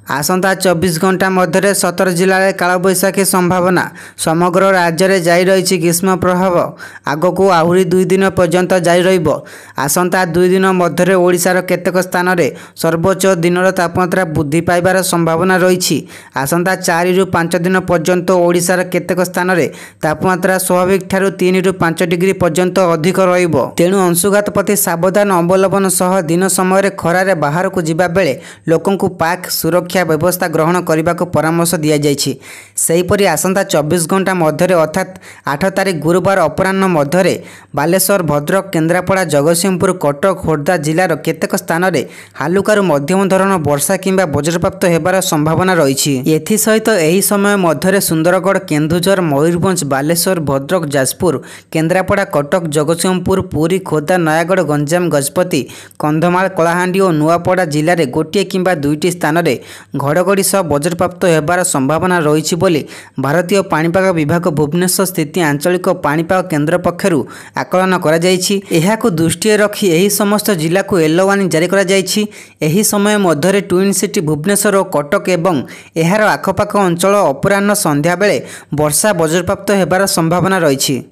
आसंता 24 घंटा मध्य 17 जिले में कालबैशाखी संभावना। समग्र राज्य में जारी रही ग्रीष्म प्रभाव। आग को आहरी 2 दिन पर्यंत जारी रहिबो। आसंता 2 दिन मध्य ओडिशार केतेक स्थान में सर्वोच्च दिनर तापमात्रा वृद्धि पाइबार संभावना रही। आसंता 4 रु 5 दिन पर्यंत ओडिशार केतेक स्थान में तापमात्रा स्वाभाविक ठारू 3 रु 5 डिग्री पर्यंत अधिक रहिबो। तेणु अंशुघात प्रति सावधान अवलंबन सह दिन समय खरारे बाहर को जिबा बेले लोकंकु पाक सुरक्षा व्यवस्था ग्रहण करने को परामर्श दि जाइछि। सेहीपरि आसंता 24 घंटा मध्य अर्थात 8 तारीख गुरुवार अपराह्न मध्य बालेश्वर, भद्रक, केन्द्रापड़ा, जगतसिंहपुर, कटक, खोर्धा जिलार केतेक स्थान में हालुकारु मध्यम धरण वर्षा किंबा वज्रपात हेबार संभावना रही। एसहित यही समय मध्य सुंदरगढ़, केन्दुझर, मयूरभंज, बालेश्वर, भद्रक, जाजपुर, केन्द्रापड़ा, कटक, जगतसिंहपुर, पुरी, खोर्धा, नयागढ़, गंजाम, गजपति, कंधमाल, कलाहांडी और नुआपड़ा जिले में गोटे किंबा 2टी स्थान में घड़घड़ी सह वज्रपात हेबार संभावना रही बोली भारतीय पाणीपाग विभाग भुवनेश्वर स्थित आंचलिक पाणीपाग केन्द्र पक्षरु आकलन करा जायछि। एहाकु दृष्टि रखी एही समस्त जिला को येलो वार्निंग जारी करा जायछि। एही समय मध्य ट्विन सिटी भुवनेश्वर और कटक एवं एहार आखपाख अंचल अपराह्न संध्या बेले वर्षा वज्रपात हेबार संभावना रही।